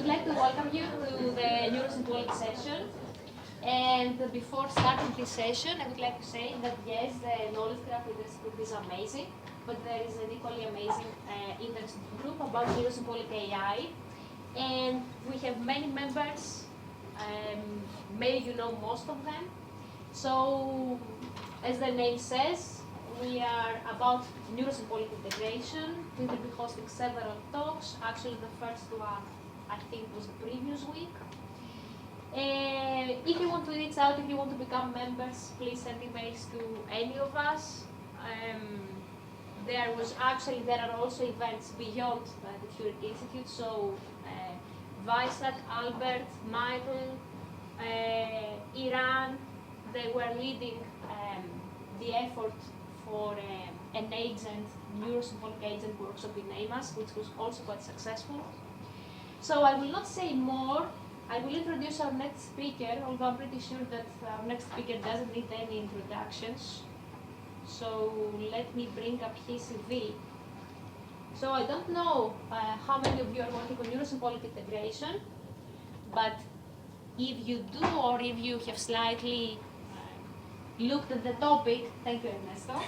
would like to welcome you to the Neurosymbolic session. And before starting this session, I would like to say that yes, the knowledge graph group is amazing, but there is an equally amazing interest group about Neurosymbolic AI. And we have many members, maybe you know most of them. So, as the name says, we are about neurosymbolic integration. We will be hosting several talks. Actually, the first one, I think, was the previous week. If you want to reach out, if you want to become members, please send emails to any of us. There are also events beyond the Turing Institute. So, Weissach, Albert, Michael, Iran, they were leading the effort for an agent, Neurosymbolic agent workshop in AAMAS, which was also quite successful. So I will not say more. I will introduce our next speaker, although I'm pretty sure that our next speaker doesn't need any introductions. So let me bring up his CV. So I don't know how many of you are working on neurosymbolic integration, but if you do, or if you have slightly looked at the topic, thank you, Ernesto.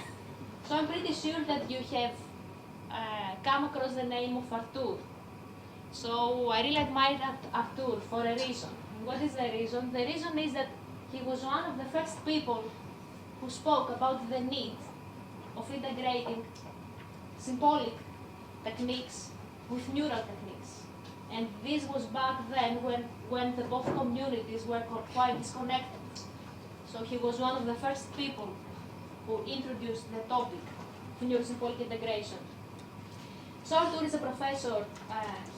So I'm pretty sure that you have come across the name of Artur. So I really admire Artur for a reason. What is the reason? The reason is that he was one of the first people who spoke about the need of integrating symbolic techniques with neural techniques. And this was back then when the both communities were quite disconnected. So he was one of the first people who introduced the topic of neurosymbolic integration. So Artur is a professor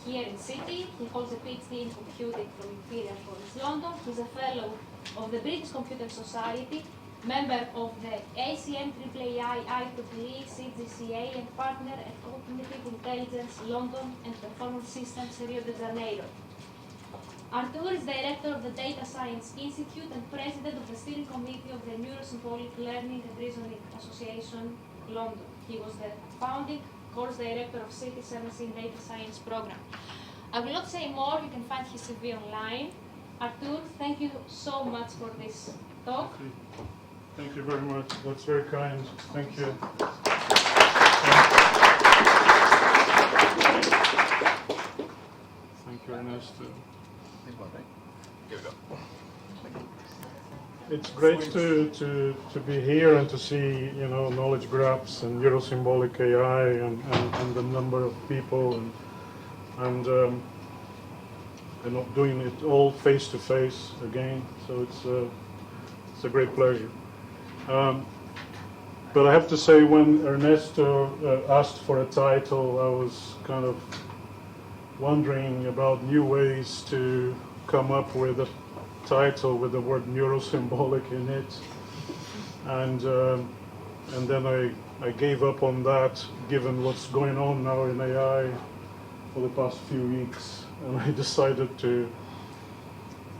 here in City. He holds a Ph.D. in computing from Imperial College London. He's a fellow of the British Computer Society, member of the AAAI, IEEE, CGCA, and partner at Computation and Artificial London and Performance Systems, Rio de Janeiro. Artur is director of the Data Science Institute and president of the steering committee of the Neurosymbolic Learning and Reasoning Association, London. He was the founding course director of City's MSc in Data Science program. I will not say more. You can find his CV online. Artur, thank you so much for this talk. Thank you very much. That's very kind. Thank you. Thank you, Ernesto. Here we go. It's great to be here and to see, knowledge graphs and Neurosymbolic AI and the number of people and doing it all face to face again. So it's a great pleasure. But I have to say, when Ernesto asked for a title, I was kind of wondering about new ways to come up with a title with the word neurosymbolic in it, and then I gave up on that, given what's going on now in AI for the past few weeks, and I decided to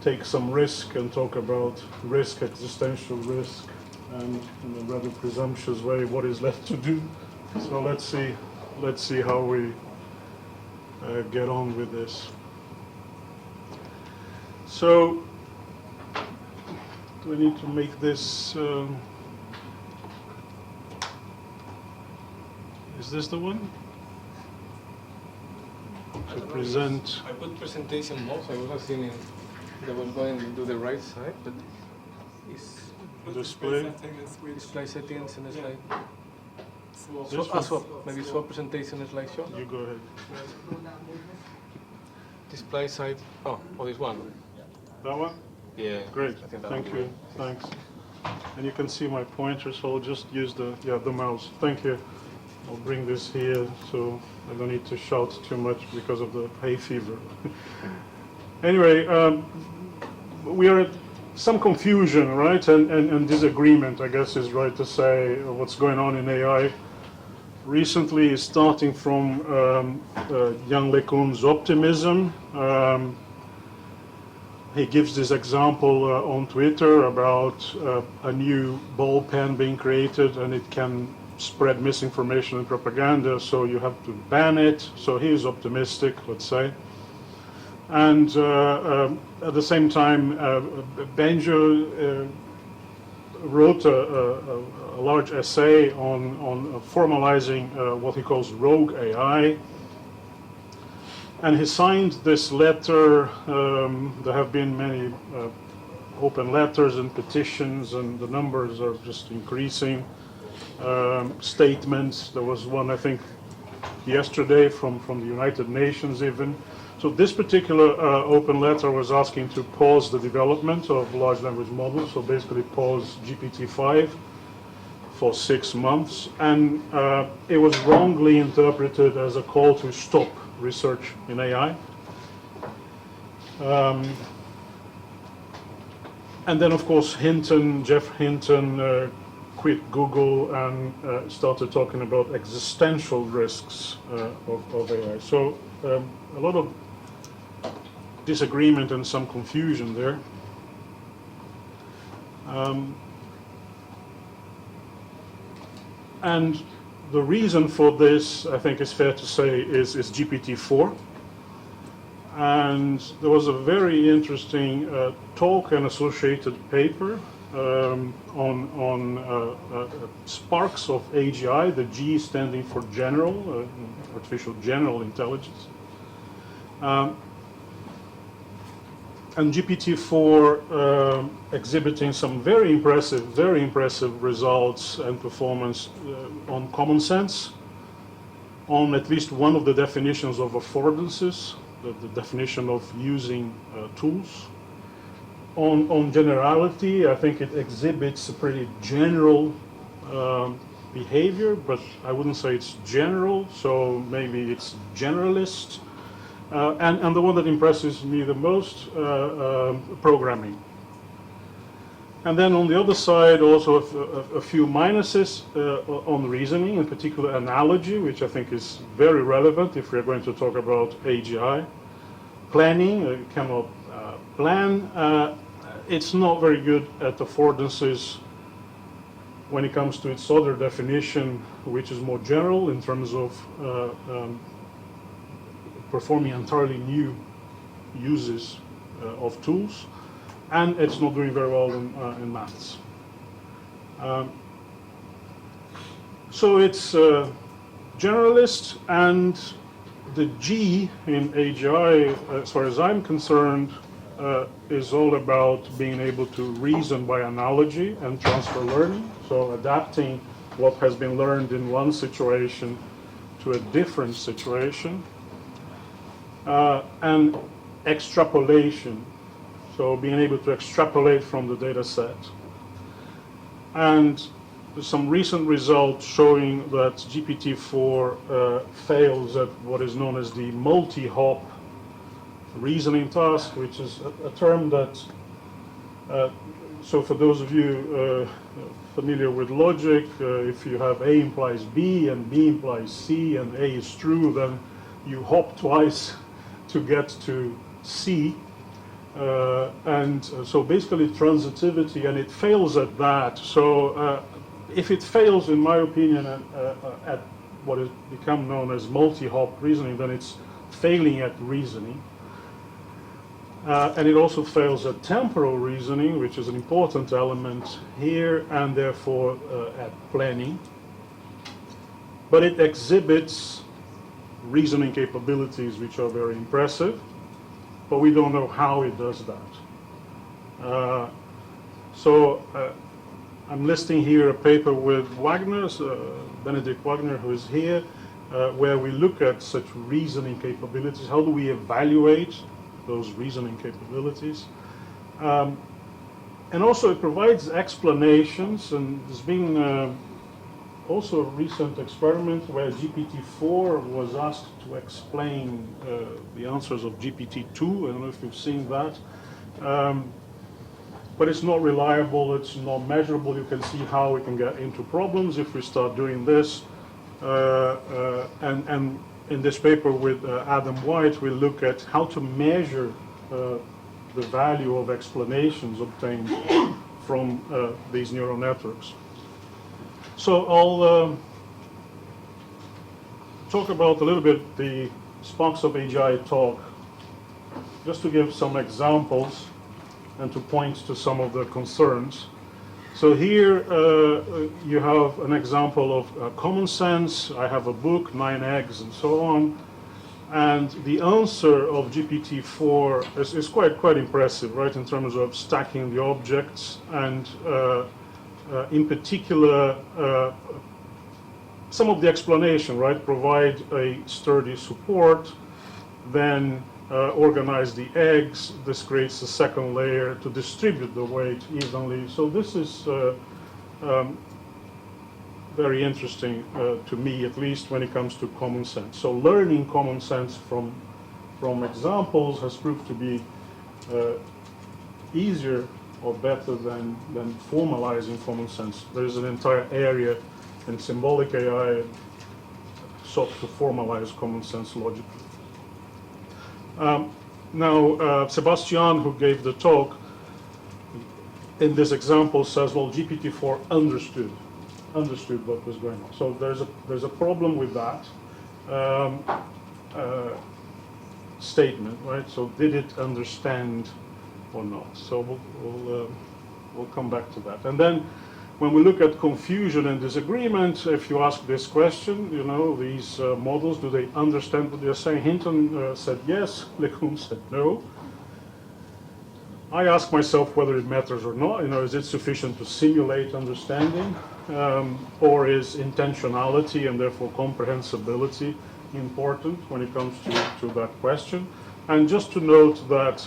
take some risk and talk about risk, existential risk, and in a rather presumptuous way, what is left to do. So let's see how we get on with this. So, do I need to make this? Is this the one? To present. I put presentation mode, so I was assuming that was going to the right side, but it's Display. display settings and slide. This one? Swap. Maybe swap presentation and slideshow. You go ahead. Display side. Oh, this one. That one? Yeah. Great. I think that Thank would be you. right. Thanks. And you can see my pointer, so I'll just use the mouse. Thank you. I'll bring this here so I don't need to shout too much because of the hay fever. Anyway, we are at some confusion, right? And disagreement, I guess is right to say, of what's going on in AI. Recently, starting from Jan LeCun's optimism. He gives this example on Twitter about a new ball pen being created, and it can spread misinformation and propaganda, so you have to ban it. So he is optimistic, let's say. And at the same time, Benjo wrote a large essay on formalizing what he calls rogue AI. And he signed this letter. There have been many open letters and petitions, and the numbers are just increasing. Statements. There was one, I think, yesterday from the United Nations even. So this particular open letter was asking to pause the development of large language models, so basically pause GPT-5 for 6 months, and it was wrongly interpreted as a call to stop research in AI. And then, of course, Jeff Hinton quit Google and started talking about existential risks of AI. So a lot of disagreement and some confusion there. And the reason for this, I think is fair to say, is GPT-4. And there was a very interesting talk and associated paper on sparks of AGI, the G standing for general, artificial general intelligence. And GPT-4 exhibiting some very impressive results and performance on common sense, on at least one of the definitions of affordances, the definition of using tools. On generality, I think it exhibits a pretty general behavior, but I wouldn't say it's general, so maybe it's generalist. And the one that impresses me the most, programming. And then on the other side, also a few minuses on reasoning, in particular analogy, which I think is very relevant if we're going to talk about AGI. Planning, you cannot plan. It's not very good at affordances when it comes to its other definition, which is more general in terms of performing entirely new uses of tools, and it's not doing very well in maths. So it's generalist, and the G in AGI, as far as I'm concerned, is all about being able to reason by analogy and transfer learning, so adapting what has been learned in one situation to a different situation. And extrapolation, so being able to extrapolate from the data set. And some recent results showing that GPT-4 fails at what is known as the multi-hop reasoning task, which is a term that, so for those of you familiar with logic, if you have A implies B and B implies C and A is true, then you hop twice to get to C, and so basically transitivity, and it fails at that. So if it fails, in my opinion, at what has become known as multi-hop reasoning, then it's failing at reasoning. And it also fails at temporal reasoning, which is an important element here, and therefore at planning. But it exhibits reasoning capabilities which are very impressive, but we don't know how it does that. So I'm listing here a paper with Wagner, Benedict Wagner, who is here, where we look at such reasoning capabilities. How do we evaluate those reasoning capabilities? And also it provides explanations, and there's been also a recent experiment where GPT-4 was asked to explain the answers of GPT-2. I don't know if you've seen that. But it's not reliable, it's not measurable. You can see how we can get into problems if we start doing this. And in this paper with Adam White, we look at how to measure the value of explanations obtained from these neural networks. So I'll talk about a little bit the sparks of AGI talk just to give some examples and to point to some of the concerns. So here you have an example of common sense. I have a book, 9 eggs, and so on. And the answer of GPT-4 is quite impressive, right, in terms of stacking the objects and in particular some of the explanation, right, provide a sturdy support, then organize the eggs. This creates a second layer to distribute the weight evenly. So this is very interesting to me, at least when it comes to common sense. So learning common sense from examples has proved to be easier or better than formalizing common sense. There is an entire area in symbolic AI sought to formalize common sense logic. Now, Sebastian, who gave the talk, in this example says, well, GPT-4 understood what was going on. So there's a problem with that statement, right? So did it understand or not? So we'll come back to that. And then when we look at confusion and disagreement, if you ask this question, you know, these models, do they understand what they're saying? Hinton said yes, LeCun said no. I ask myself whether it matters or not. You know, is it sufficient to simulate understanding, or is intentionality and therefore comprehensibility important when it comes to that question? And just to note that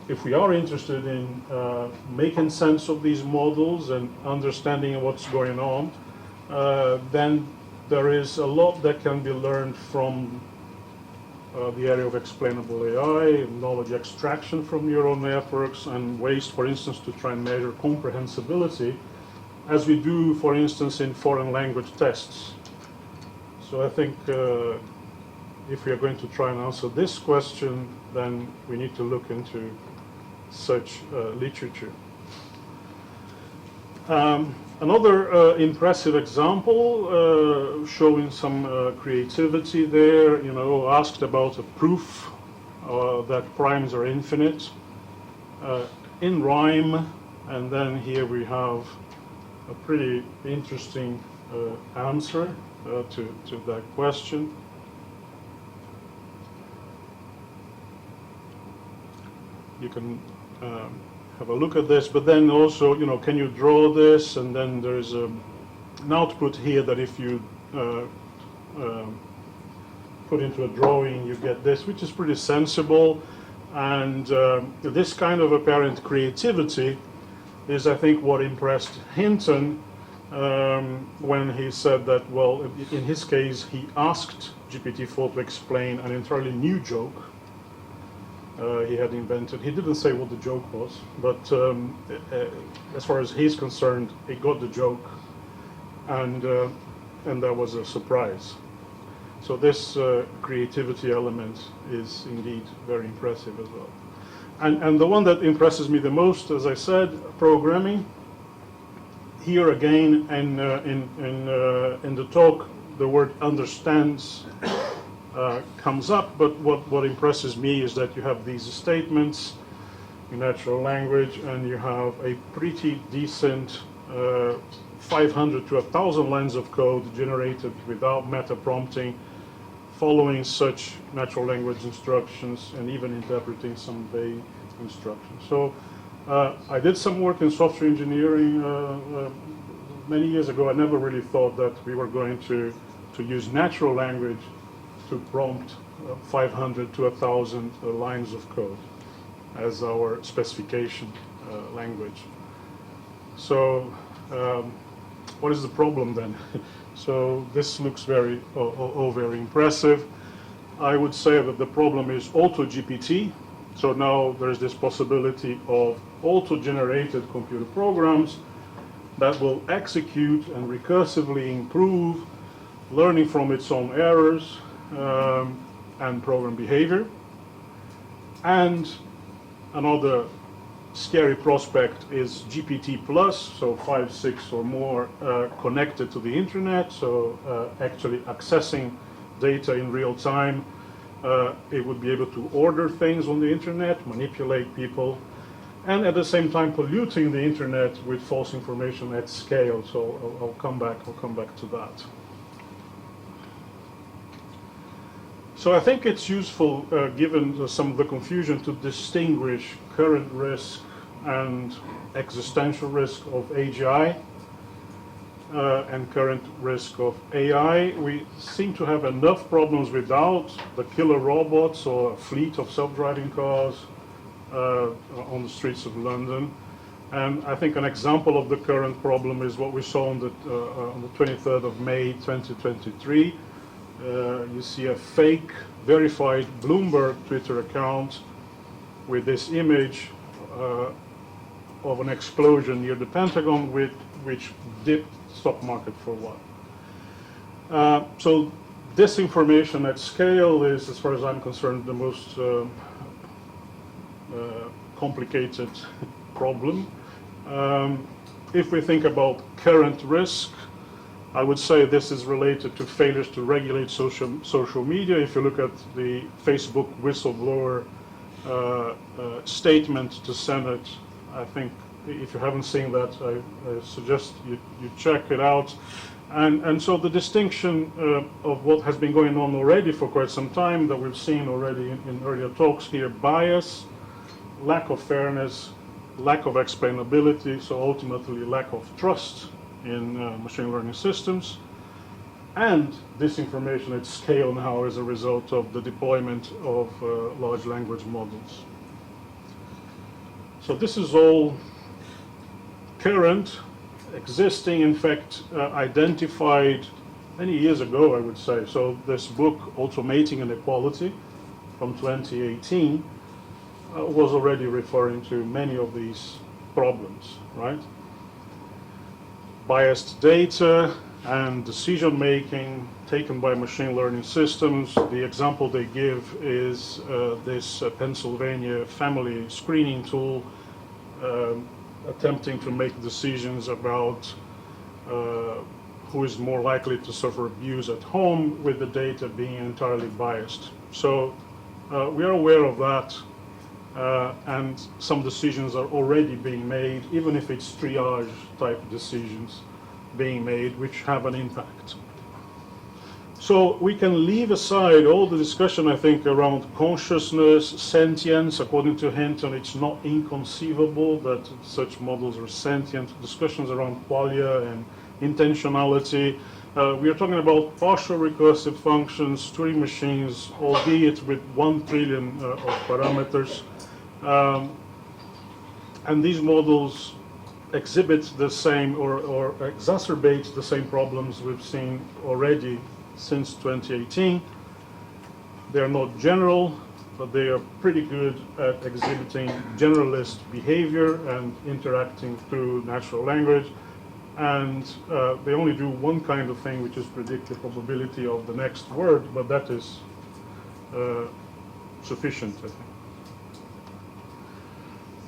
if we are interested in making sense of these models and understanding what's going on, then there is a lot that can be learned from the area of explainable AI, knowledge extraction from neural networks, and ways, for instance, to try and measure comprehensibility, as we do, for instance, in foreign language tests. So I think if we are going to try and answer this question, then we need to look into such literature. Another impressive example showing some creativity there, you know, asked about a proof that primes are infinite in rhyme, and then here we have a pretty interesting answer to that question. You can have a look at this, but then also, you know, can you draw this? And then there is an output here that if you put into a drawing, you get this, which is pretty sensible. And this kind of apparent creativity is, I think, what impressed Hinton when he said that, well, in his case, he asked GPT-4 to explain an entirely new joke he had invented. He didn't say what the joke was, but as far as he's concerned, he got the joke, and that was a surprise. So this creativity element is indeed very impressive as well. And the one that impresses me the most, as I said, programming. Here again, in the talk, the word understands comes up, but what impresses me is that you have these statements in natural language, and you have a pretty decent 500 to 1,000 lines of code generated without meta prompting, following such natural language instructions and even interpreting some vague instructions. So I did some work in software engineering many years ago. I never really thought that we were going to use natural language to prompt 500 to 1,000 lines of code as our specification language. So what is the problem then? So this looks very impressive. I would say that the problem is auto-GPT. So now there's this possibility of auto-generated computer programs that will execute and recursively improve, learning from its own errors and program behavior. And another scary prospect is GPT plus, so 5, 6 or more connected to the internet, so actually accessing data in real time It would be able to order things on the internet, manipulate people, and at the same time polluting the internet with false information at scale. So I'll come back to that. So I think it's useful, given some of the confusion, to distinguish current risk and existential risk of AGI and current risk of AI. We seem to have enough problems without the killer robots or a fleet of self-driving cars on the streets of London. And I think an example of the current problem is what we saw on the 23rd of May 2023. You see a fake verified Bloomberg Twitter account with this image of an explosion near the Pentagon, which dipped stock market for a while. So disinformation at scale is, as far as I'm concerned, the most complicated problem. If we think about current risk, I would say this is related to failures to regulate social media. If you look at the Facebook whistleblower statement to Senate, I think if you haven't seen that, I suggest you check it out. And so the distinction of what has been going on already for quite some time, that we've seen already in earlier talks here: bias, lack of fairness, lack of explainability, so ultimately lack of trust in machine learning systems, and disinformation at scale now as a result of the deployment of large language models. So this is all current, existing, in fact, identified many years ago, I would say. So this book, Automating Inequality, from 2018, was already referring to many of these problems, right? Biased data and decision making taken by machine learning systems. The example they give is this Pennsylvania family screening tool attempting to make decisions about who is more likely to suffer abuse at home, with the data being entirely biased. So we are aware of that, and some decisions are already being made, even if it's triage type decisions being made, which have an impact. So we can leave aside all the discussion, I think, around consciousness, sentience. According to Hinton, it's not inconceivable that such models are sentient. Discussions around qualia and intentionality. We are talking about partial recursive functions, Turing machines, albeit with 1 trillion of parameters. And these models exhibit the same or exacerbate the same problems we've seen already since 2018. They are not general, but they are pretty good at exhibiting generalist behavior and interacting through natural language. And they only do one kind of thing, which is predict the probability of the next word, but that is sufficient, I think.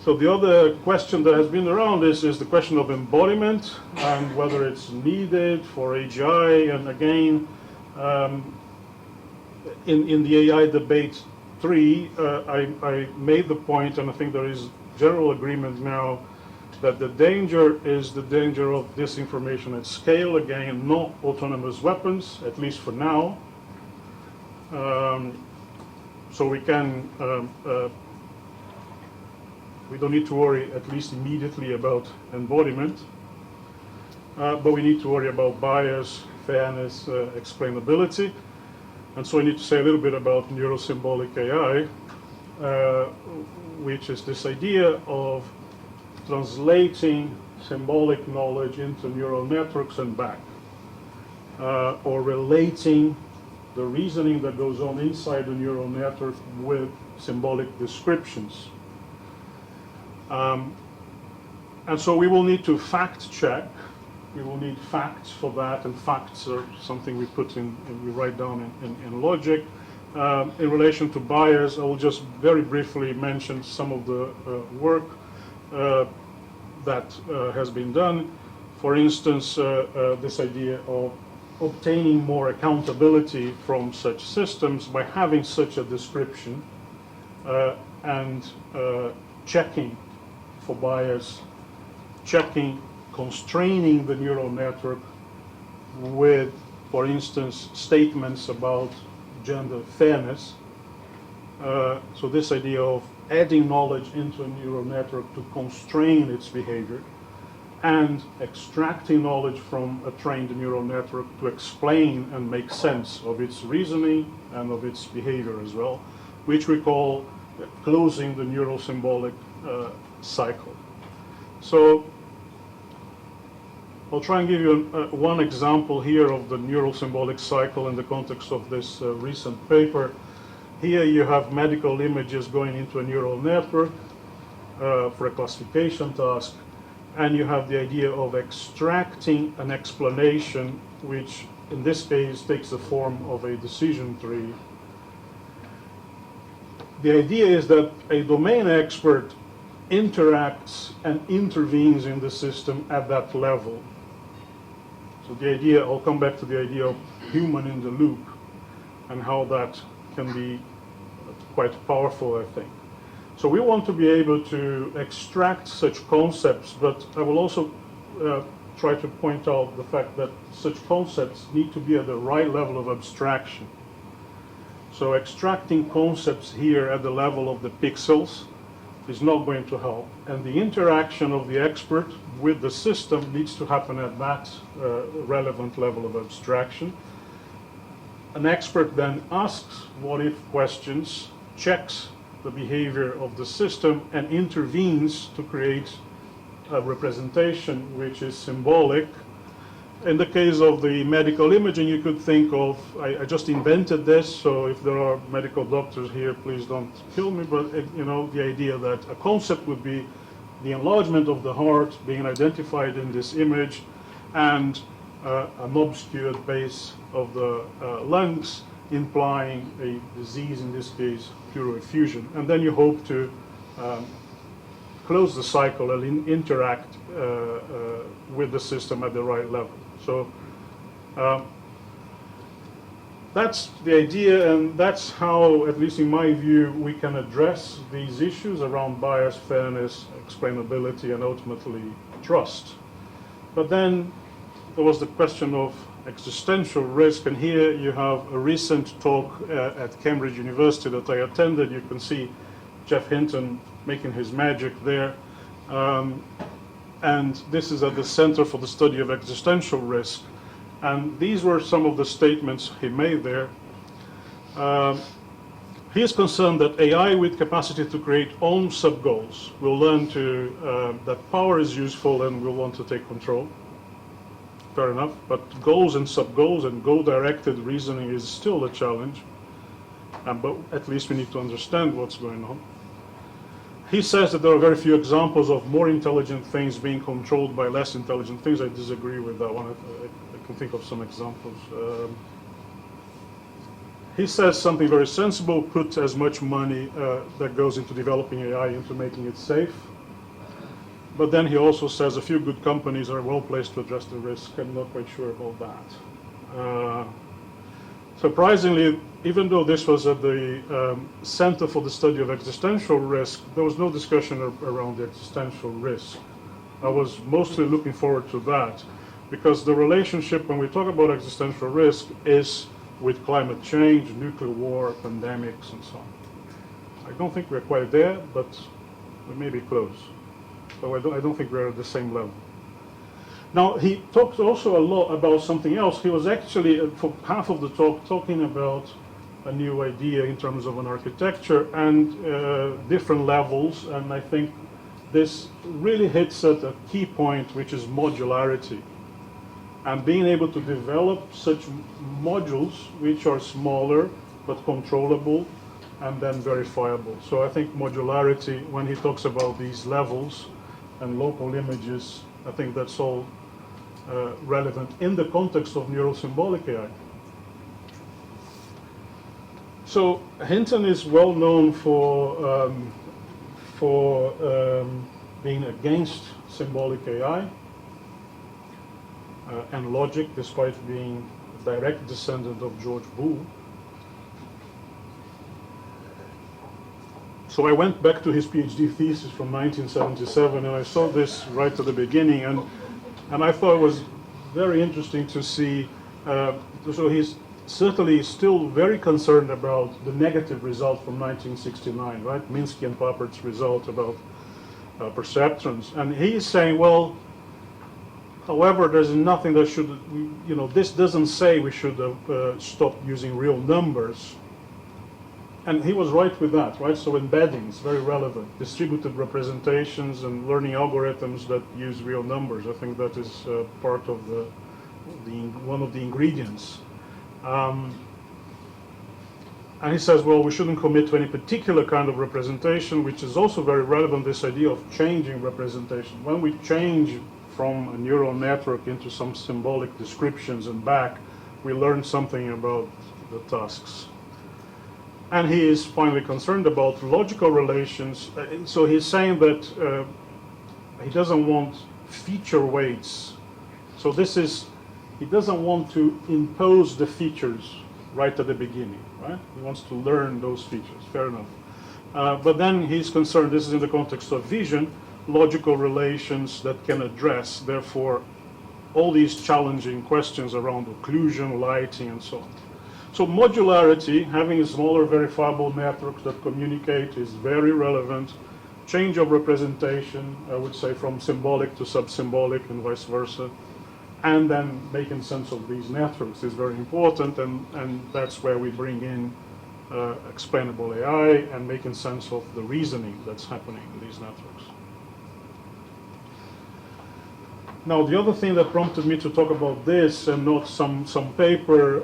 So the other question that has been around is the question of embodiment and whether it's needed for AGI. And again, in the AI debate 3, I made the point, and I think there is general agreement now, that the danger is the danger of disinformation at scale, again, not autonomous weapons, at least for now. So we can, we don't need to worry, at least immediately, about embodiment, but we need to worry about bias, fairness, explainability. And so I need to say a little bit about Neurosymbolic AI, which is this idea of translating symbolic knowledge into neural networks and back, or relating the reasoning that goes on inside the neural network with symbolic descriptions. And so we will need to fact check. We will need facts for that, and facts are something we put in, we write down in Logic. In relation to bias, I will just very briefly mention some of the work that has been done. For instance, this idea of obtaining more accountability from such systems by having such a description and checking for bias, checking, constraining the neural network with, for instance, statements about gender fairness. So this idea of adding knowledge into a neural network to constrain its behavior, and extracting knowledge from a trained neural network to explain and make sense of its reasoning and of its behavior as well, which we call closing the neural-symbolic cycle. So I'll try and give you one example here of the neural-symbolic cycle in the context of this recent paper. Here you have medical images going into a neural network for a classification task, and you have the idea of extracting an explanation, which in this case takes the form of a decision tree. The idea is that a domain expert interacts and intervenes in the system at that level. So the idea, I'll come back to the idea of human in the loop and how that can be quite powerful, I think. So we want to be able to extract such concepts, but I will also try to point out the fact that such concepts need to be at the right level of abstraction. So extracting concepts here at the level of the pixels is not going to help. And the interaction of the expert with the system needs to happen at that relevant level of abstraction. An expert then asks what-if questions, checks the behavior of the system, and intervenes to create a representation which is symbolic. In the case of the medical imaging, you could think of, I just invented this, so if there are medical doctors here, please don't kill me, but you know, the idea that a concept would be the enlargement of the heart being identified in this image, and an obscured base of the lungs implying a disease, in this case, pleural effusion. And then you hope to close the cycle and interact with the system at the right level. So that's the idea, and that's how, at least in my view, we can address these issues around bias, fairness, explainability, and ultimately trust. But then there was the question of existential risk, and here you have a recent talk at Cambridge University that I attended. You can see Jeff Hinton making his magic there. And this is at the Center for the Study of Existential Risk. And these were some of the statements he made there. He is concerned that AI with capacity to create own sub-goals will learn that power is useful and will want to take control. Fair enough, but goals and sub-goals and goal-directed reasoning is still a challenge. But at least we need to understand what's going on. He says that there are very few examples of more intelligent things being controlled by less intelligent things. I disagree with that one. I can think of some examples. He says something very sensible: put as much money that goes into developing AI into making it safe. But then he also says a few good companies are well placed to address the risk. I'm not quite sure about that. Surprisingly, even though this was at the Center for the Study of Existential Risk, there was no discussion around the existential risk. I was mostly looking forward to that, because the relationship when we talk about existential risk is with climate change, nuclear war, pandemics, and so on. I don't think we're quite there, but we may be close. So I don't think we're at the same level. Now, he talked also a lot about something else. He was actually, for half of the talk, talking about a new idea in terms of an architecture and different levels, and I think this really hits at a key point, which is modularity. And being able to develop such modules which are smaller but controllable and then verifiable. So I think modularity, when he talks about these levels and local images, I think that's all relevant in the context of Neuro-Symbolic AI. So Hinton is well known for being against symbolic AI and logic, despite being direct descendant of George Boole. So I went back to his PhD thesis from 1977, and I saw this right at the beginning, and I thought it was very interesting to see. So he's certainly still very concerned about the negative result from 1969, right? Minsky and Pappert's result about perceptrons. And he's saying, well, however, there's nothing that should, this doesn't say we should stop using real numbers. And he was right with that, right? So embeddings, very relevant. Distributed representations and learning algorithms that use real numbers. I think that is part of one of the ingredients. And he says, well, we shouldn't commit to any particular kind of representation, which is also very relevant, this idea of changing representation. When we change from a neural network into some symbolic descriptions and back, we learn something about the tasks. And he is finally concerned about logical relations. So he's saying that he doesn't want feature weights. So he doesn't want to impose the features right at the beginning, right? He wants to learn those features, fair enough. But then he's concerned, this is in the context of vision, logical relations that can address, therefore, all these challenging questions around occlusion, lighting, and so on. So modularity, having smaller verifiable networks that communicate, is very relevant. Change of representation, I would say, from symbolic to sub-symbolic and vice versa. And then making sense of these networks is very important, and that's where we bring in explainable AI and making sense of the reasoning that's happening in these networks. Now, the other thing that prompted me to talk about this and not some paper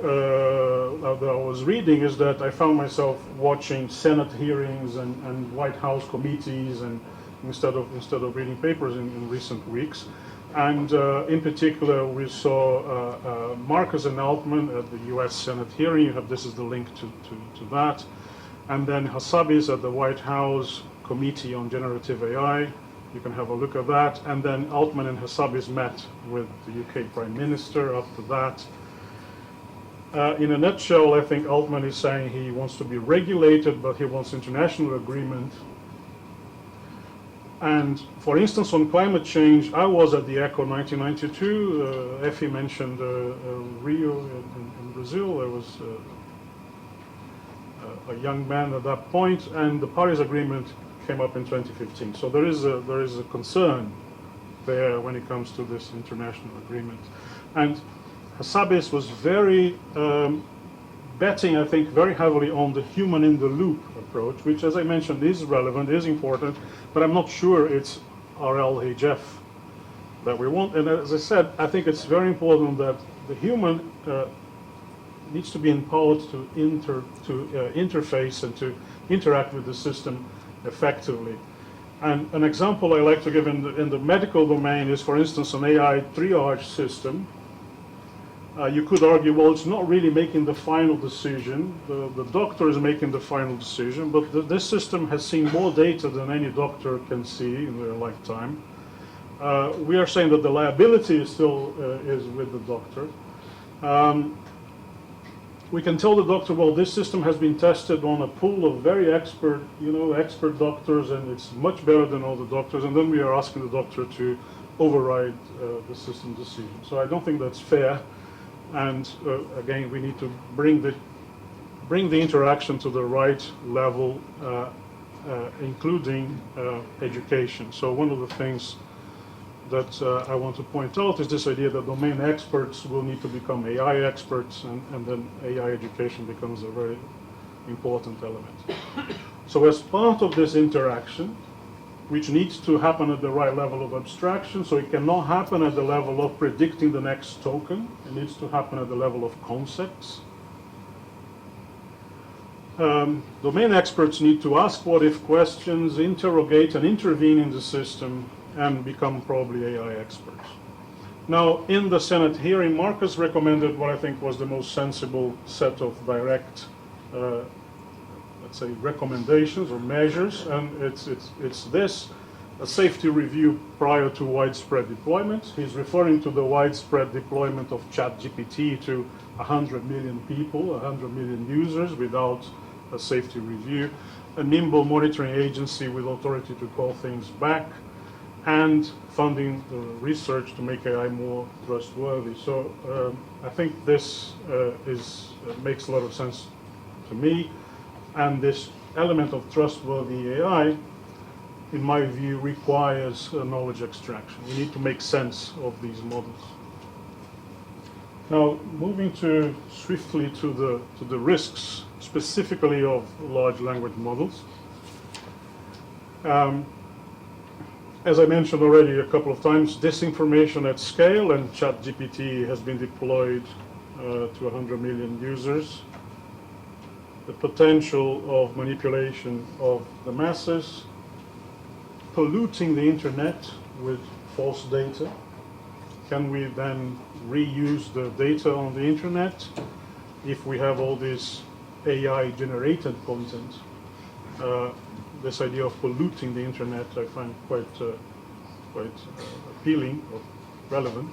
that I was reading is that I found myself watching Senate hearings and White House committees, and instead of reading papers in recent weeks. And in particular, we saw Marcus and Altman at the U.S. Senate hearing. This is the link to that. And then Hassabis at the White House Committee on Generative AI. You can have a look at that. And then Altman and Hassabis met with the UK Prime Minister after that. In a nutshell, I think Altman is saying he wants to be regulated, but he wants international agreement. And for instance, on climate change, I was at the ECHO 1992. Effie mentioned Rio in Brazil. I was a young man at that point, and the Paris Agreement came up in 2015. So there is a concern there when it comes to this international agreement. And Hassabis was very betting, I think, very heavily on the human in the loop approach, which, as I mentioned, is relevant, is important, but I'm not sure it's RLHF that we want. And as I said, I think it's very important that the human needs to be empowered to interface and to interact with the system effectively. And an example I like to give in the medical domain is, for instance, an AI triage system. You could argue, well, it's not really making the final decision. The doctor is making the final decision, but this system has seen more data than any doctor can see in their lifetime. We are saying that the liability is still is with the doctor. We can tell the doctor, well, this system has been tested on a pool of very expert doctors, and it's much better than all the doctors, and then we are asking the doctor to override the system decision. So I don't think that's fair. And again, we need to bring the interaction to the right level, including education. So one of the things that I want to point out is this idea that domain experts will need to become AI experts, and then AI education becomes a very important element. So as part of this interaction, which needs to happen at the right level of abstraction, so it cannot happen at the level of predicting the next token. It needs to happen at the level of concepts. Domain experts need to ask what-if questions, interrogate and intervene in the system, and become probably AI experts. Now, in the Senate hearing, Marcus recommended what I think was the most sensible set of direct let's say recommendations or measures, and it's this. a safety review prior to widespread deployment. He's referring to the widespread deployment of ChatGPT to 100 million people, 100 million users without a safety review, a nimble monitoring agency with authority to call things back, and funding the research to make AI more trustworthy. So I think this makes a lot of sense to me, and this element of trustworthy AI, in my view, requires knowledge extraction. We need to make sense of these models. Now, moving swiftly to the risks, specifically of large language models. As I mentioned already a couple of times, disinformation at scale, and ChatGPT has been deployed to 100 million users. The potential of manipulation of the masses, polluting the internet with false data. Can we then reuse the data on the internet if we have all this AI-generated content? This idea of polluting the internet I find quite appealing or relevant.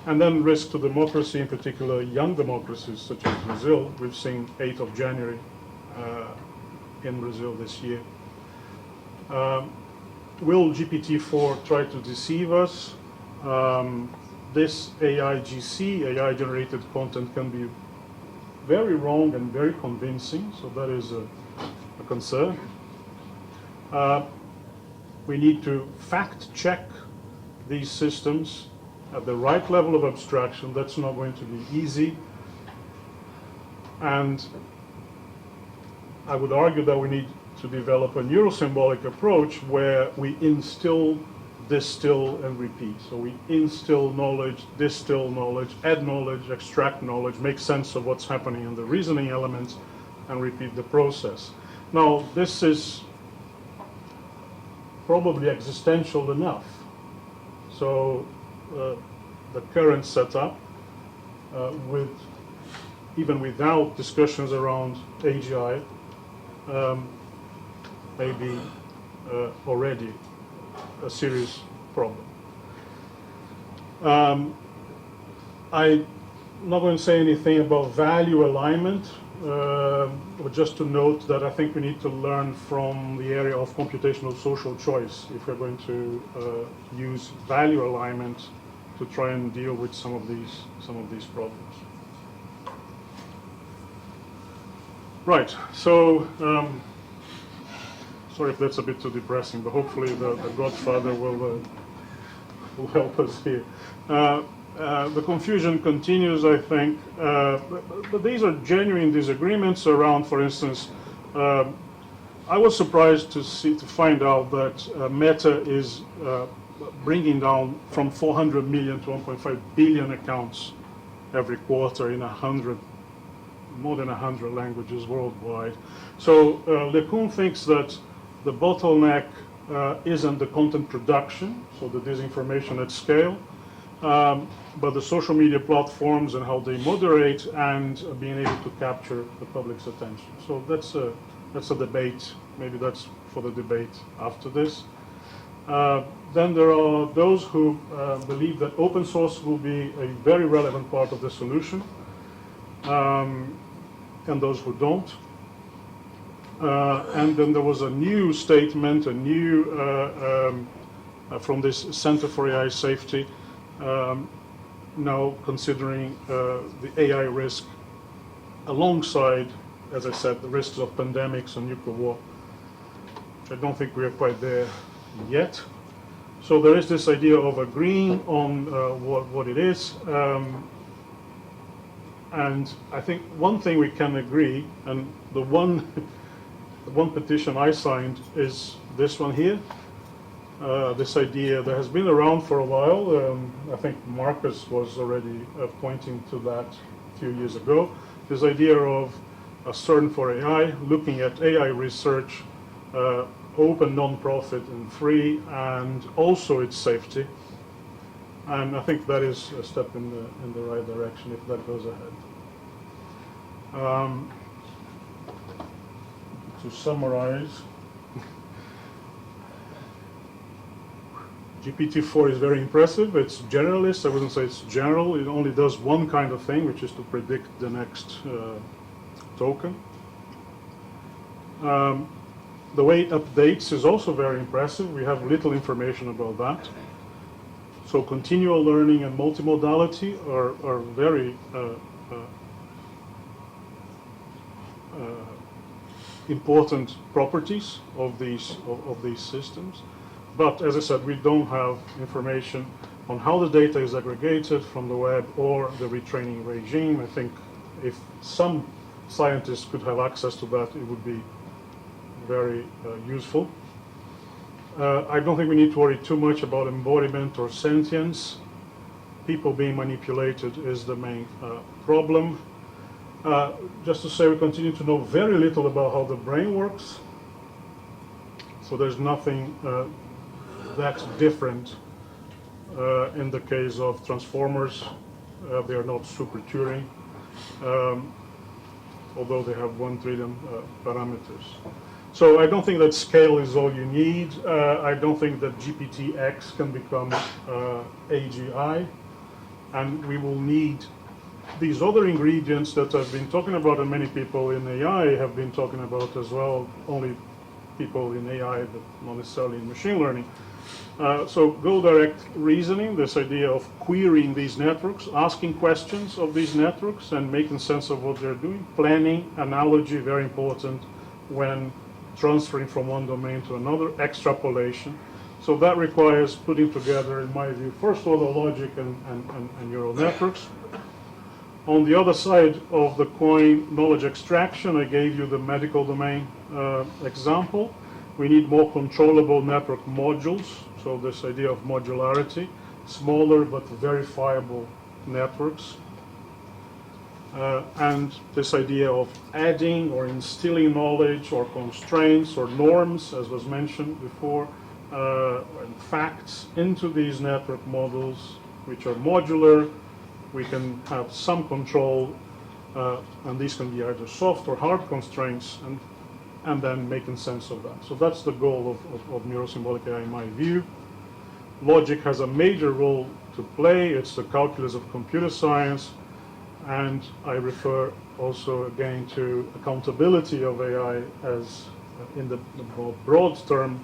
And then risk to democracy, in particular young democracies such as Brazil. We've seen 8th of January in Brazil this year. Will GPT-4 try to deceive us? This AIGC, AI-generated content, can be very wrong and very convincing, so that is a concern. We need to fact-check these systems at the right level of abstraction. That's not going to be easy. And I would argue that we need to develop a neurosymbolic approach where we instill, distill, and repeat. So we instill knowledge, distill knowledge, add knowledge, extract knowledge, make sense of what's happening in the reasoning elements, and repeat the process. Now, this is probably existential enough. So the current setup, even without discussions around AGI, may be already a serious problem. I'm not going to say anything about value alignment, but just to note that I think we need to learn from the area of computational social choice if we're going to use value alignment to try and deal with some of these problems. Right. So. Sorry if that's a bit too depressing, but hopefully the Godfather will help us here. The confusion continues, I think, but these are genuine disagreements around, for instance, I was surprised to find out that Meta is bringing down from 400 million to 1.5 billion accounts every quarter in more than 100 languages worldwide. So LeCun thinks that the bottleneck isn't the content production, so the disinformation at scale, but the social media platforms and how they moderate and being able to capture the public's attention. So that's a debate. Maybe that's for the debate after this. Then there are those who believe that open source will be a very relevant part of the solution, and those who don't. And then there was a new statement, from this Center for AI Safety, now considering the AI risk alongside, as I said, the risks of pandemics and nuclear war. I don't think we are quite there yet. So there is this idea of agreeing on what it is. And I think one thing we can agree, and the one petition I signed is this one here. This idea that has been around for a while. I think Marcus was already pointing to that a few years ago. This idea of a CERN for AI, looking at AI research, open, non-profit, and free, and also its safety. And I think that is a step in the right direction if that goes ahead. To summarize, GPT-4 is very impressive. It's generalist. I wouldn't say it's general. It only does one kind of thing, which is to predict the next token. The way it updates is also very impressive. We have little information about that. So continual learning and multimodality are very important properties of these systems. But as I said, we don't have information on how the data is aggregated from the web or the retraining regime. I think if some scientists could have access to that, it would be very useful. I don't think we need to worry too much about embodiment or sentience. People being manipulated is the main problem. Just to say, we continue to know very little about how the brain works. So there's nothing that's different in the case of transformers. They are not super Turing, although they have 1 trillion parameters. So I don't think that scale is all you need. I don't think that GPT-X can become AGI. And we will need these other ingredients that I've been talking about, and many people in AI have been talking about as well, only people in AI, but not necessarily in machine learning. So goal-direct reasoning, this idea of querying these networks, asking questions of these networks and making sense of what they're doing. Planning, analogy, very important when transferring from one domain to another. Extrapolation. So that requires putting together, in my view, first order logic and neural networks. On the other side of the coin, knowledge extraction, I gave you the medical domain example. We need more controllable network modules, so this idea of modularity, smaller but verifiable networks. And this idea of adding or instilling knowledge or constraints or norms, as was mentioned before, and facts into these network models, which are modular. We can have some control, and these can be either soft or hard constraints, and then making sense of that. So that's the goal of Neurosymbolic AI in my view. Logic has a major role to play. It's the calculus of computer science, and I refer also again to accountability of AI as, in the more broad term,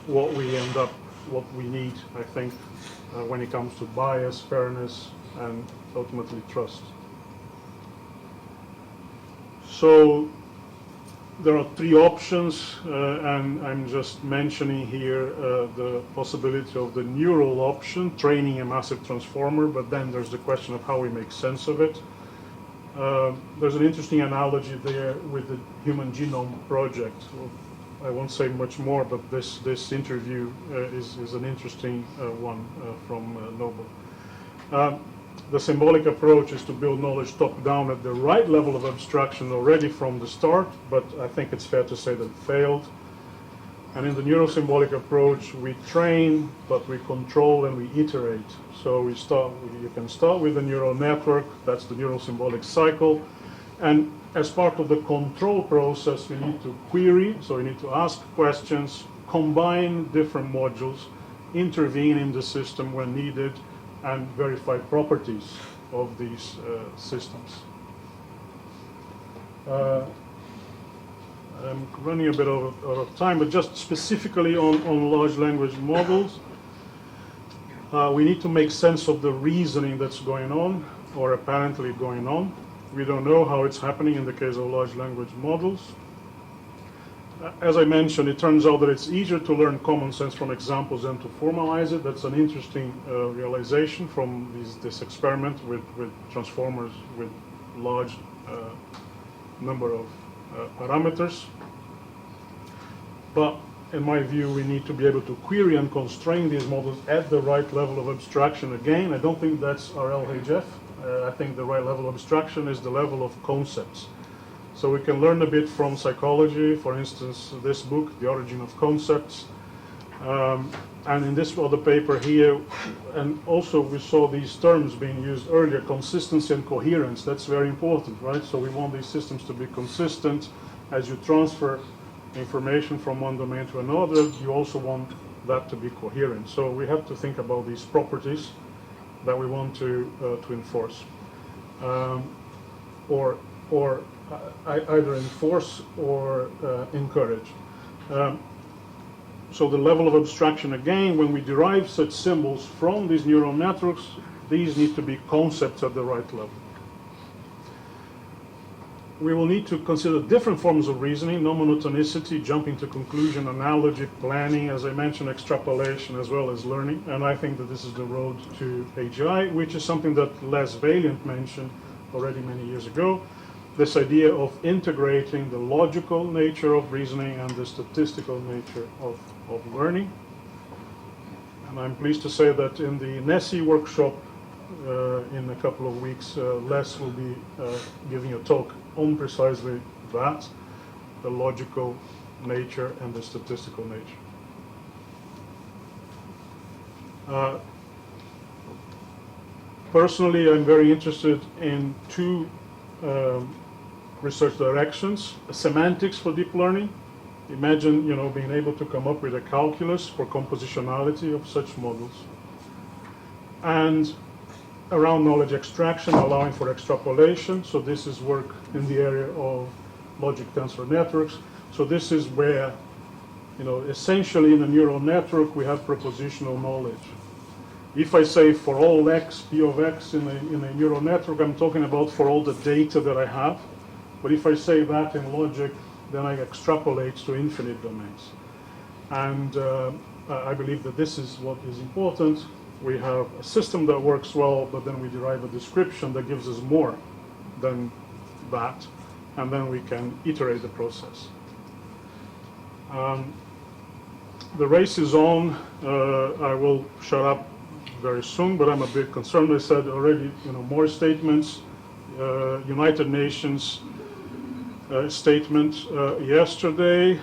what we need, I think, when it comes to bias, fairness, and ultimately trust. So there are 3 options, and I'm just mentioning here the possibility of the neural option, training a massive transformer, but then there's the question of how we make sense of it. There's an interesting analogy there with the Human Genome Project. I won't say much more, but this interview is an interesting one from Nobel. The symbolic approach is to build knowledge top-down at the right level of abstraction already from the start, but I think it's fair to say that it failed. And in the neurosymbolic approach, we train, but we control and we iterate. So you can start with a neural network, that's the neurosymbolic cycle, and as part of the control process, we need to query, so we need to ask questions, combine different modules, intervene in the system when needed, and verify properties of these systems. I'm running a bit out of time, but just specifically on large language models, we need to make sense of the reasoning that's going on, or apparently going on. We don't know how it's happening in the case of large language models. As I mentioned, it turns out that it's easier to learn common sense from examples than to formalize it. That's an interesting realization from this experiment with transformers with large number of parameters. But in my view, we need to be able to query and constrain these models at the right level of abstraction. Again, I don't think that's our LHF. I think the right level of abstraction is the level of concepts. So we can learn a bit from psychology, for instance, this book, The Origin of Concepts. And in this other paper here, and also we saw these terms being used earlier, consistency and coherence. That's very important, right? So we want these systems to be consistent as you transfer information from one domain to another, you also want that to be coherent. So we have to think about these properties that we want to enforce, or either enforce or encourage. So the level of abstraction, again, when we derive such symbols from these neural networks, these need to be concepts at the right level. We will need to consider different forms of reasoning: non-monotonicity, jumping to conclusion, analogy, planning, as I mentioned, extrapolation, as well as learning. And I think that this is the road to AGI, which is something that Les Valiant mentioned already many years ago. This idea of integrating the logical nature of reasoning and the statistical nature of learning. And I'm pleased to say that in the NESI workshop in a couple of weeks, Les will be giving a talk on precisely that, the logical nature and the statistical nature. Personally, I'm very interested in two research directions: semantics for deep learning. Imagine, being able to come up with a calculus for compositionality of such models, and around knowledge extraction, allowing for extrapolation. So this is work in the area of logic tensor networks. So this is where, essentially in a neural network we have propositional knowledge. If I say for all x, p of x in a neural network, I'm talking about for all the data that I have. But if I say that in logic, then I extrapolate to infinite domains. And I believe that this is what is important. We have a system that works well, but then we derive a description that gives us more than that, and then we can iterate the process. The race is on. I will shut up very soon, but I'm a bit concerned. I said already, more statements. United Nations statement yesterday.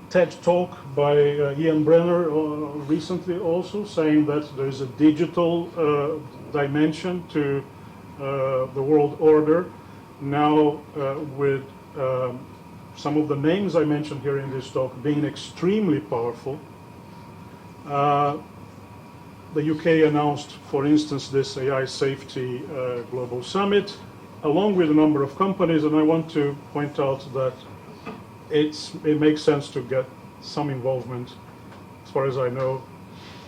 TED talk by Ian Brenner recently also, saying that there is a digital dimension to the world order. Now with some of the names I mentioned here in this talk being extremely powerful. The UK announced, for instance, this AI Safety Global Summit, along with a number of companies, and I want to point out that it makes sense to get some involvement. As far as I know,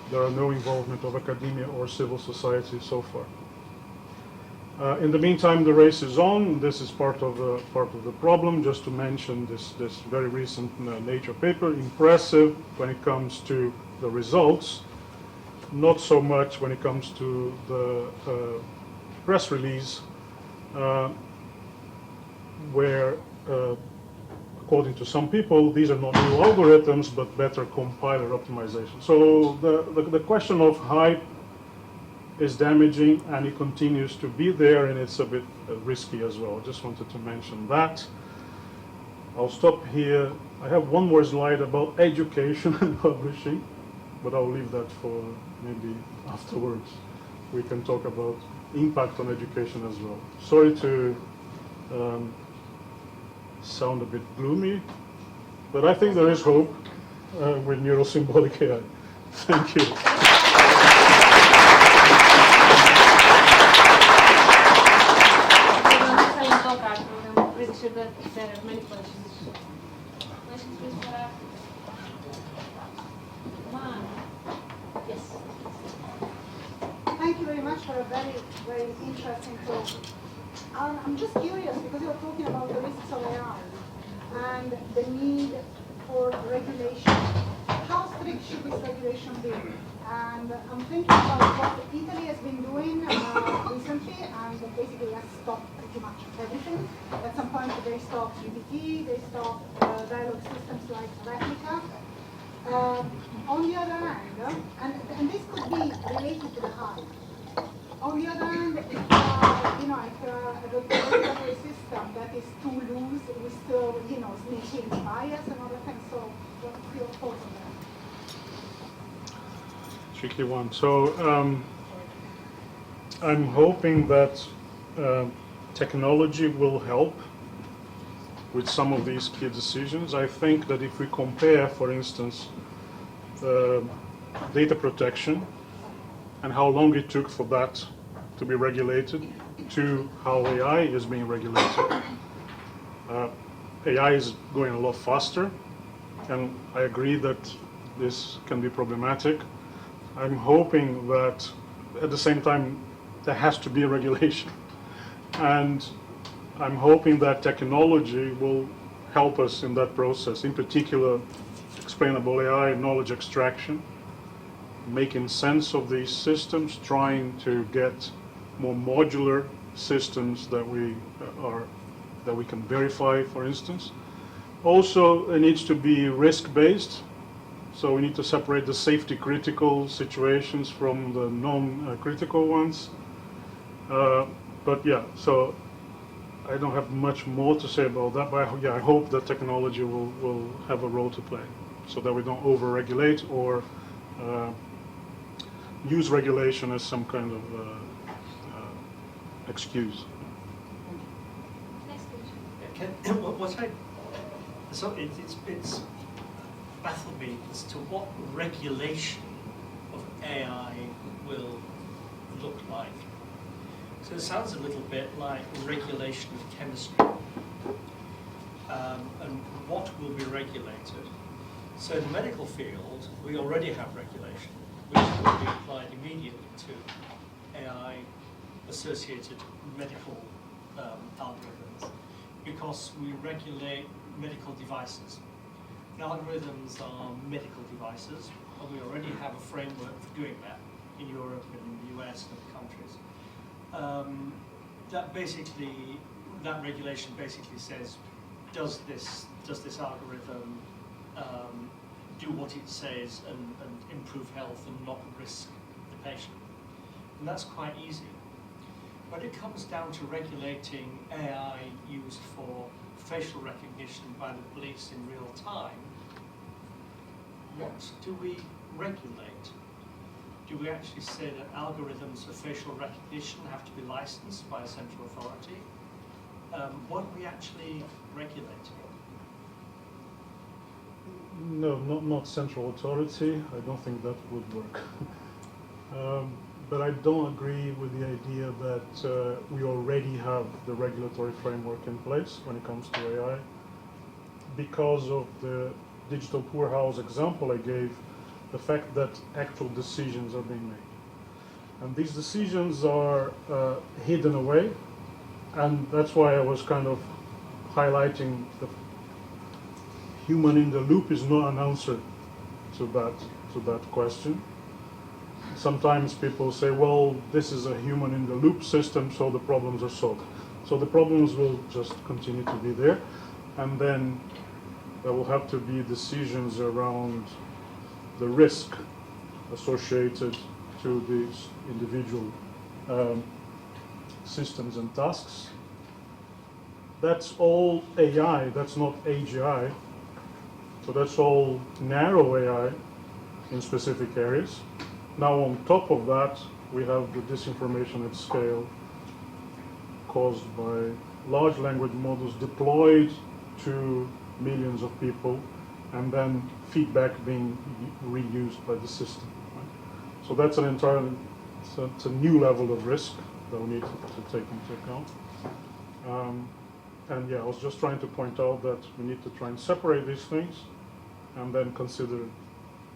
there are no involvement of academia or civil society so far. In the meantime, the race is on. This is part of the problem. Just to mention this very recent Nature paper, impressive when it comes to the results, not so much when it comes to the press release, where according to some people, these are not new algorithms, but better compiler optimization. So the question of hype is damaging, and it continues to be there, and it's a bit risky as well. I just wanted to mention that. I'll stop here. I have one more slide about education and publishing, but I'll leave that for maybe afterwards. We can talk about impact on education as well. Sorry to sound a bit gloomy, but I think there is hope with Neuro-Symbolic AI. Thank you. I'm pretty sure that there are many questions. Questions, please, for us? Come on. Yes. Thank you very much for a very, very interesting talk. I'm just curious, because you're talking about the risks of AI and the need for regulation. How strict should this regulation be? And I'm thinking about what Italy has been doing recently, and basically has stopped pretty much everything. At some point they stopped GPT, they stopped dialogue systems like Replica. On the other hand, and this could be related to the hype. On the other hand, if a regulatory system that is too loose, we still, sneak in bias and other things. So, what's your thoughts on that? Tricky one. So I'm hoping that technology will help with some of these key decisions. I think that if we compare, for instance, data protection and how long it took for that to be regulated to how AI is being regulated, AI is going a lot faster, and I agree that this can be problematic. I'm hoping that at the same time there has to be a regulation, and I'm hoping that technology will help us in that process, in particular explainable AI, knowledge extraction, making sense of these systems, trying to get more modular systems that we can verify, for instance. Also, it needs to be risk-based, so we need to separate the safety-critical situations from the non-critical ones. But yeah, so I don't have much more to say about that, but I hope that technology will have a role to play, so that we don't over-regulate or use regulation as some kind of excuse. Next question. So it's baffled me as to what regulation of AI will look like. So it sounds a little bit like regulation of chemistry. And what will be regulated? So in the medical field, we already have regulation, which will be applied immediately to AI-associated medical algorithms, because we regulate medical devices. Now, algorithms are medical devices, and we already have a framework for doing that in Europe and in the US and other countries. That regulation basically says, does this algorithm do what it says and improve health and not risk the patient? And that's quite easy. When it comes down to regulating AI used for facial recognition by the police in real time, what do we regulate? Do we actually say that algorithms for facial recognition have to be licensed by a central authority? What are we actually regulating? No, not central authority. I don't think that would work. But I don't agree with the idea that we already have the regulatory framework in place when it comes to AI. Because of the digital poorhouse example I gave, the fact that actual decisions are being made. And these decisions are hidden away, and that's why I was kind of highlighting the human in the loop is not an answer to that question. Sometimes people say, well, this is a human in the loop system, so the problems are solved. So the problems will just continue to be there, and then there will have to be decisions around the risk associated to these individual systems and tasks. That's all AI, that's not AGI. So that's all narrow AI in specific areas. Now on top of that, we have the disinformation at scale caused by large language models deployed to millions of people, and then feedback being reused by the system. Right? So that's it's a new level of risk that we need to take into account. And yeah, I was just trying to point out that we need to try and separate these things and then consider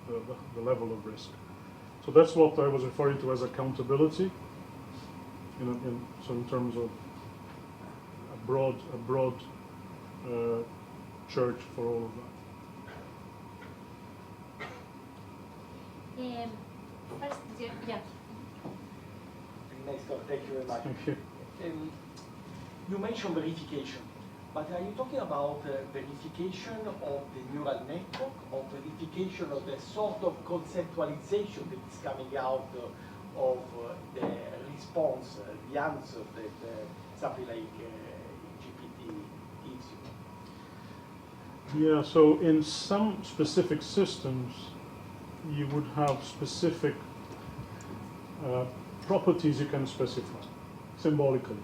the level of risk. So that's what I was referring to as accountability. So in terms of a broad church for all of that. First, yeah. Next talk, thank you very much. Thank you. You mentioned verification, but are you talking about verification of the neural network, or verification of the sort of conceptualization that is coming out of the response, the answer that something like GPT gives you? Yeah, so in some specific systems, you would have specific properties you can specify symbolically.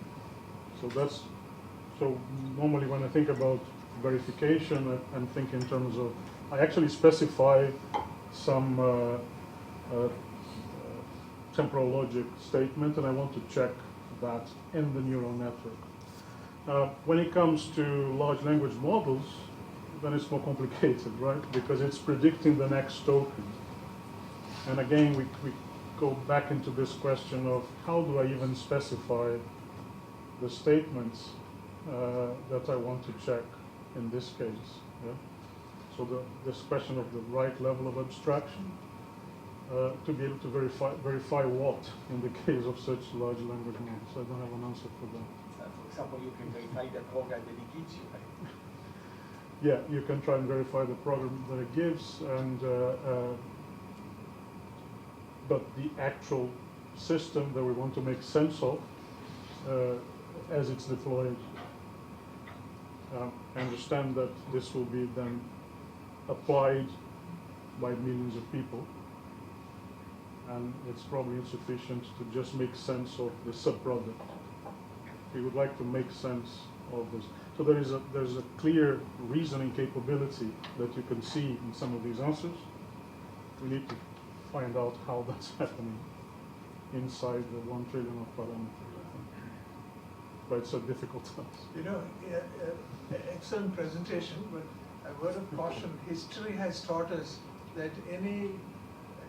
So normally when I think about verification and think in terms of, I actually specify some temporal logic statement, and I want to check that in the neural network. When it comes to large language models, then it's more complicated, right? Because it's predicting the next token. And again, we go back into this question of how do I even specify the statements that I want to check in this case. Yeah? So this question of the right level of abstraction to be able to verify what in the case of such large language models. I don't have an answer for that. For example, you can verify the program that it gives you, right? Yeah, you can try and verify the program that it gives, and but the actual system that we want to make sense of as it's deployed. I understand that this will be then applied by millions of people, and it's probably insufficient to just make sense of the subproduct. We would like to make sense of this. So there's a clear reasoning capability that you can see in some of these answers. We need to find out how that's happening inside the 1 trillion of parameters, I think. But it's a difficult task. You know, excellent presentation, but a word of caution. History has taught us that any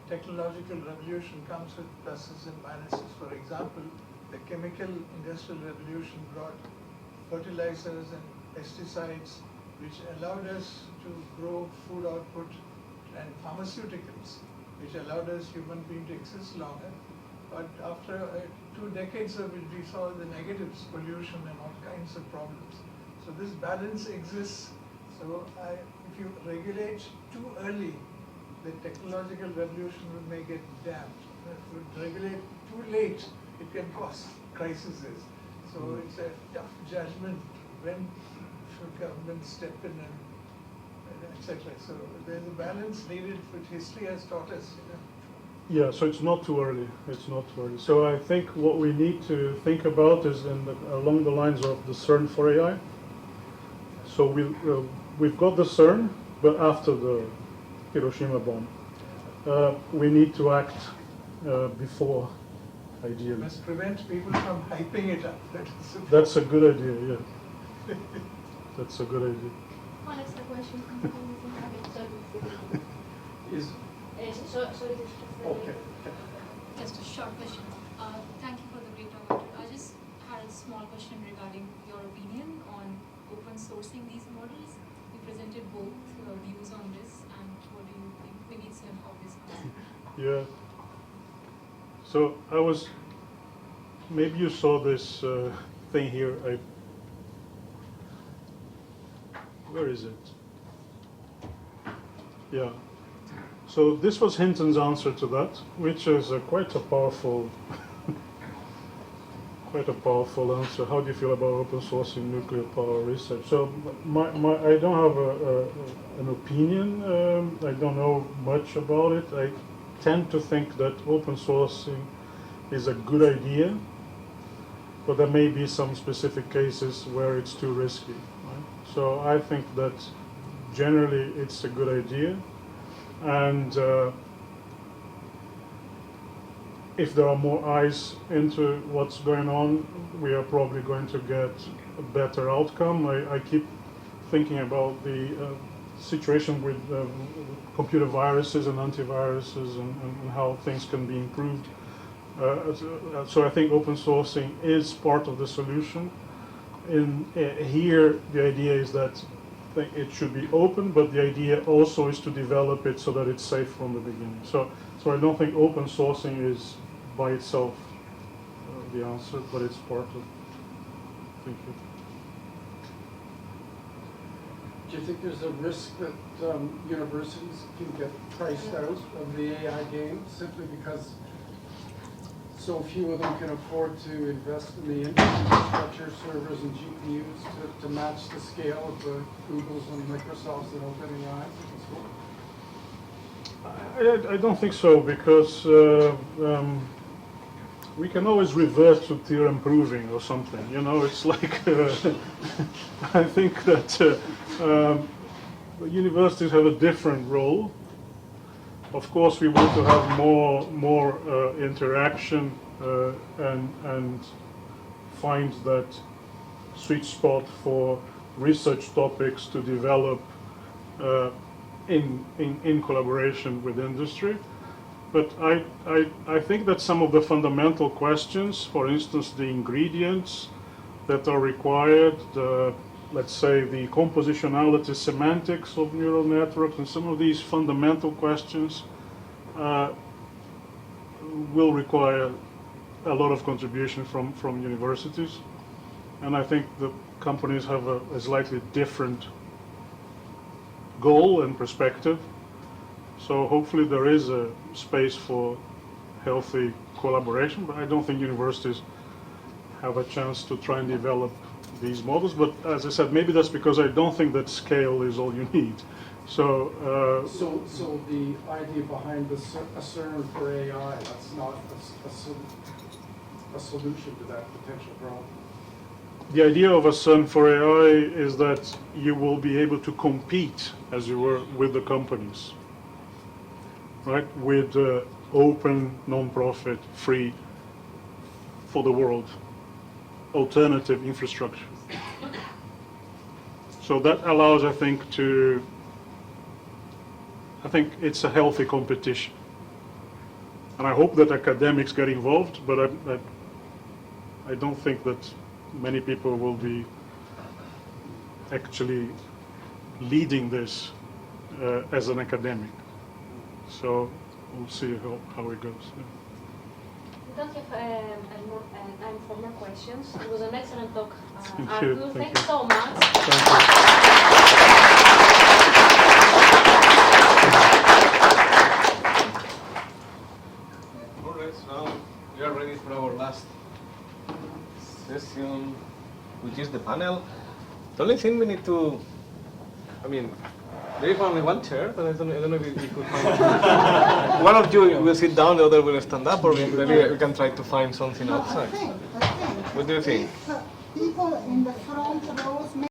technological revolution comes with pluses and minuses. For example, the chemical industrial revolution brought fertilizers and pesticides, which allowed us to grow food output, and pharmaceuticals, which allowed us human beings to exist longer. But after 2 decades of it, we saw the negatives, pollution and all kinds of problems. So this balance exists. So if you regulate too early, the technological revolution may get damped. If you regulate too late, it can cause crises. So it's a tough judgment. When should government step in and etc. So there's a balance needed, which history has taught us. Yeah, so it's not too early. It's not too early. So I think what we need to think about is along the lines of the CERN for AI. So we've got the CERN, but after the Hiroshima bomb, we need to act before, ideally. You must prevent people from hyping it up. That's a good idea, yeah. That's a good idea. One extra question. Sorry. Okay. Just a short question. Thank you for the great talk. I just had a small question regarding your opinion on open sourcing these models. You presented both views on this, and what do you think? Maybe it's an obvious answer. Yeah. So maybe you saw this thing here. Where is it? Yeah. So this was Hinton's answer to that, which is quite a powerful answer. How do you feel about open sourcing nuclear power research? So I don't have an opinion. I don't know much about it. I tend to think that open sourcing is a good idea, but there may be some specific cases where it's too risky. Right? So I think that generally it's a good idea. And if there are more eyes into what's going on, we are probably going to get a better outcome. I keep thinking about the situation with computer viruses and antiviruses and how things can be improved. So I think open sourcing is part of the solution. Here, the idea is that it should be open, but the idea also is to develop it so that it's safe from the beginning. So I don't think open sourcing is by itself the answer, but it's part of. Thank you. Do you think there's a risk that universities can get priced out of the AI game simply because so few of them can afford to invest in the infrastructure, servers, and GPUs to match the scale of the Googles and Microsofts and OpenAI? I don't think so, because we can always revert to theorem proving or something. You know, it's like I think that universities have a different role. Of course, we want to have more interaction and find that sweet spot for research topics to develop in collaboration with industry. But I think that some of the fundamental questions, for instance, the ingredients that are required, let's say the compositionality semantics of neural networks, and some of these fundamental questions will require a lot of contribution from universities. And I think the companies have a slightly different goal and perspective. So hopefully there is a space for healthy collaboration, but I don't think universities have a chance to try and develop these models. But as I said, maybe that's because I don't think that scale is all you need. So so the idea behind a CERN for AI, that's not a solution to that potential problem. the idea of a CERN for AI is that you will be able to compete, as you were, with the companies, right? With open, non-profit, free, for the world, alternative infrastructure. So that allows, I think it's a healthy competition. And I hope that academics get involved, but I don't think that many people will be actually leading this as an academic. So we'll see how it goes. Yeah. We don't have time for more questions. It was an excellent talk, Thank Artur. you. Thanks so much. Thank you. All right, so now we are ready for our last session, which is the panel. The only thing we need to, there is only one chair, but I don't know if we could find one of you will sit down, the other will stand up, or maybe we can try to find something outside. I think What do you think? if people in the front rows